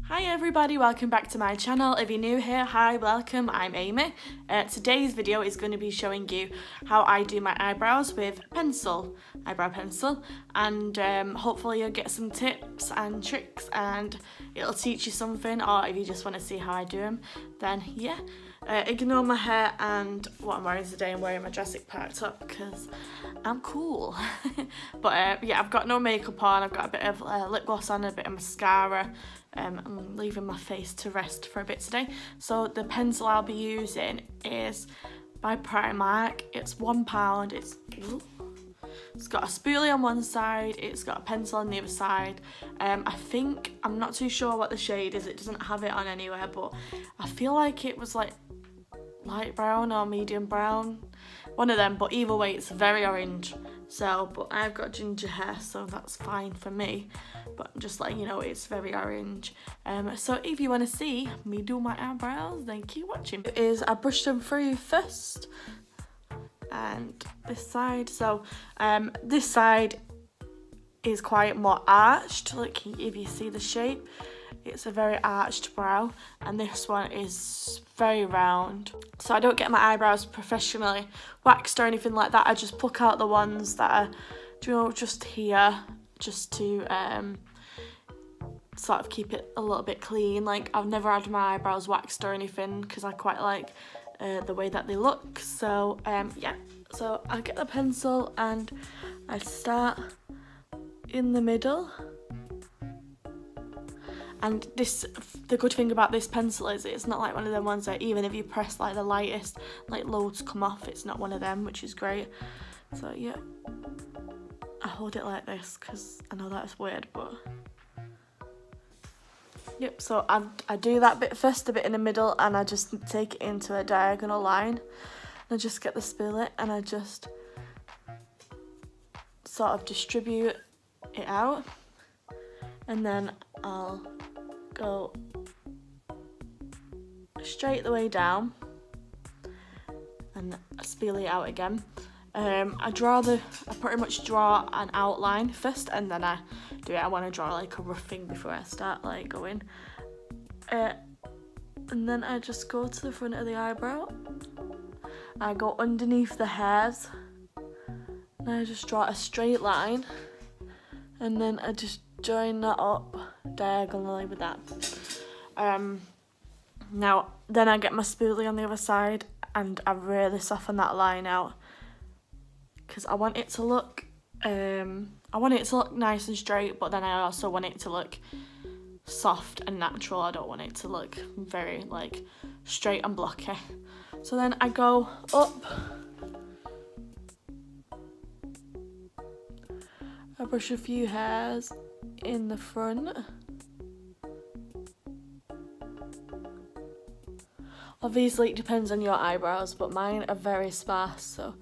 Hi everybody, welcome back to my channel. If you're new here, hi, welcome, I'm Amy. Today's video is going to be showing you how I do my eyebrows with eyebrow pencil, and hopefully you'll get some tips and tricks and it'll teach you something, or if you just want to see how I do them, then yeah. Ignore my hair and what I'm wearing today. I'm wearing my Jurassic Park top because I'm cool. But yeah, I've got no makeup on. I've got a bit of lip gloss on, a bit of mascara. I'm leaving my face to rest for a bit today. So the pencil I'll be using is by Primark. It's £1. It's got a spoolie on one side, it's got a pencil on the other side. I'm not too sure what the shade is, it doesn't have it on anywhere, but I feel like it was like light brown or medium brown, one of them, but either way it's very orange. So, but I've got ginger hair, so that's fine for me, but I'm just letting you know it's very orange. So if you want to see me do my eyebrows, then keep watching. I brush them through first, and this side. So this side is quite more arched, like if you see the shape, it's a very arched brow, and this one is very round. So I don't get my eyebrows professionally waxed or anything like that. I just pluck out the ones that are, just here, just to sort of keep it a little bit clean. Like, I've never had my eyebrows waxed or anything because I quite like the way that they look. So yeah, so I get the pencil and I start in the middle. And the good thing about this pencil is it's not like one of them ones that even if you press like the lightest, like loads come off. It's not one of them, which is great. So yeah, I hold it like this because I know that's weird, but yep. So I do that bit first, the bit in the middle, and I just take it into a diagonal line. And I just get the spoolie and I just sort of distribute it out, and then I'll go straight the way down and spoolie it out again. I pretty much draw an outline first, and then I want to draw like a rough thing before I start like going. And then I just go to the front of the eyebrow. I go underneath the hairs, and I just draw a straight line, and then I just join that up diagonally with that. Now then I get my spoolie on the other side and I really soften that line out because I want it to look nice and straight, but then I also want it to look soft and natural. I don't want it to look very like straight and blocky. So then I go up, I brush a few hairs in the front. Obviously it depends on your eyebrows, but mine are very sparse, so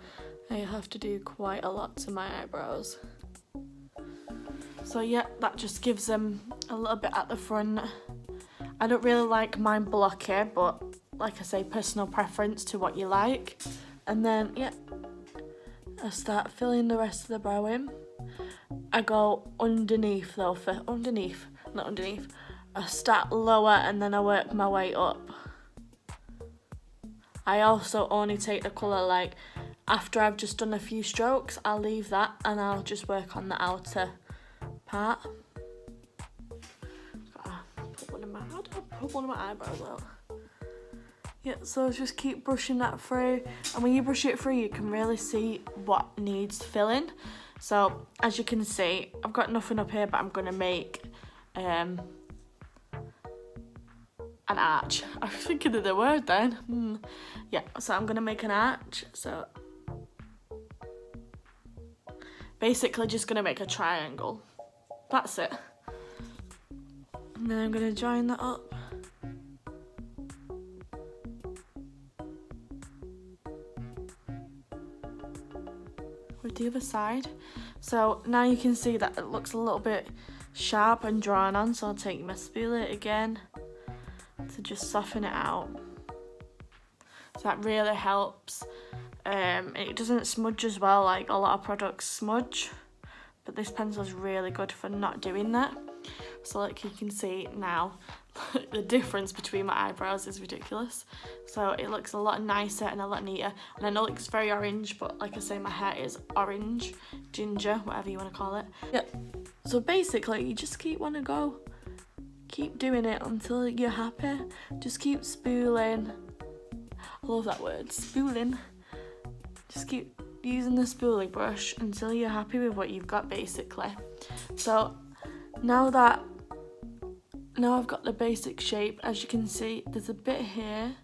I have to do quite a lot to my eyebrows. So yeah, that just gives them a little bit at the front. I don't really like mine blocky, but like I say, personal preference to what you like. And then yeah, I start filling the rest of the brow in. I go underneath though, not underneath. I start lower and then I work my way up. I also only take the colour like after I've just done a few strokes. I'll leave that and I'll just work on the outer part. Put one of my eyebrows out. Yeah, so just keep brushing that through, and when you brush it through you can really see what needs filling. So as you can see, I've got nothing up here, but I'm going to make an arch. I was thinking of the word then. Yeah, so I'm going to make an arch. So basically just going to make a triangle. That's it. And then I'm going to join that up. With the other side. So now you can see that it looks a little bit sharp and drawn on, so I'll take my spoolie again to just soften it out. So that really helps. It doesn't smudge as well, like a lot of products smudge, but this pencil is really good for not doing that. So like you can see now, the difference between my eyebrows is ridiculous. So it looks a lot nicer and a lot neater. And I know it looks very orange, but like I say, my hair is orange, ginger, whatever you want to call it. Yeah. So basically, you just keep doing it until you're happy. Just keep spooling. I love that word, spooling. Just keep using the spoolie brush until you're happy with what you've got, basically. So now I've got the basic shape. As you can see, there's a bit here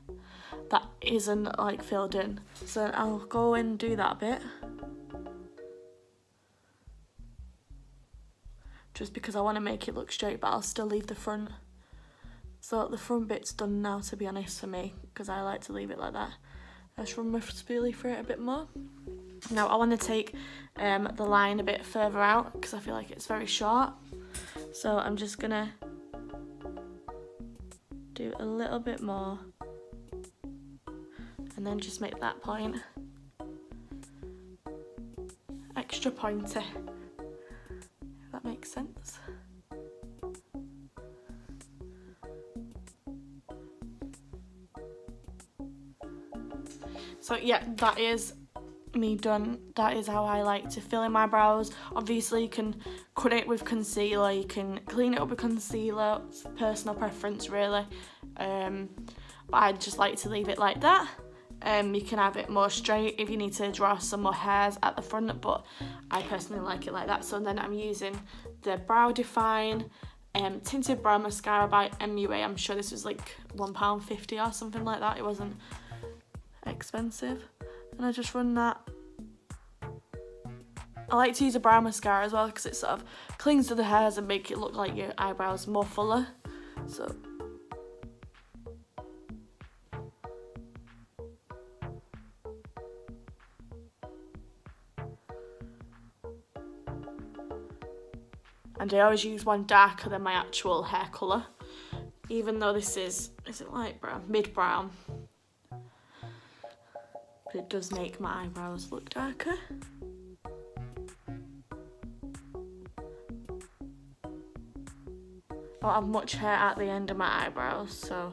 that isn't like filled in, so I'll go and do that bit just because I want to make it look straight, but I'll still leave the front. So the front bit's done now, to be honest, for me, because I like to leave it like that. I just run my spoolie through it a bit more. Now I want to take the line a bit further out because I feel like it's very short, so I'm just gonna do a little bit more and then just make that point extra pointy, if that makes sense. So yeah, that is me done. That is how I like to fill in my brows. Obviously you can cut it with concealer, you can clean it up with concealer, it's personal preference really, but I just like to leave it like that. You can have it more straight if you need to draw some more hairs at the front, but I personally like it like that. So then I'm using the Brow Define tinted brow mascara by MUA. I'm sure this was like £1.50 or something like that. It wasn't expensive. And I just run that. I like to use a brow mascara as well because it sort of clings to the hairs and make it look like your eyebrows more fuller. So and I always use one darker than my actual hair colour, even though this is it light brown? Mid-brown. But it does make my eyebrows look darker. I don't have much hair at the end of my eyebrows, so.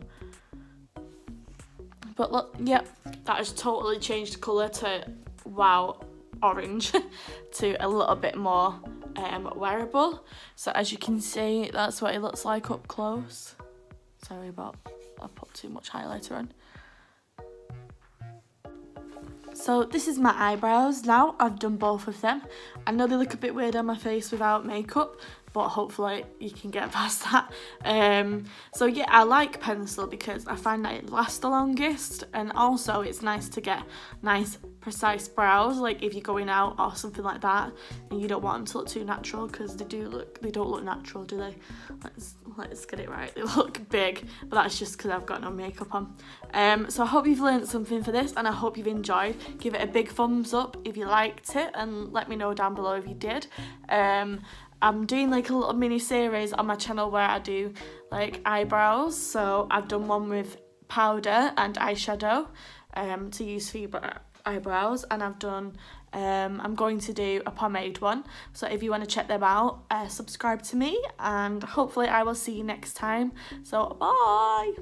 But look, yep, that has totally changed the colour to, wow, orange, to a little bit more wearable. So as you can see, that's what it looks like up close. Sorry about, I put too much highlighter on. So this is my eyebrows now. I've done both of them. I know they look a bit weird on my face without makeup, but hopefully you can get past that. So yeah, I like pencil because I find that it lasts the longest, and also it's nice to get nice precise brows, like if you're going out or something like that and you don't want them to look too natural, because they don't look natural, do they? Let's get it right, they look big, but that's just because I've got no makeup on. So I hope you've learned something for this, and I hope you've enjoyed. Give it a big thumbs up if you liked it, and let me know down below if you did. I'm doing like a little mini series on my channel where I do like eyebrows. So I've done one with powder and eyeshadow to use for your eyebrows, and I've done I'm going to do a pomade one. So if you want to check them out, subscribe to me, and hopefully I will see you next time. So bye.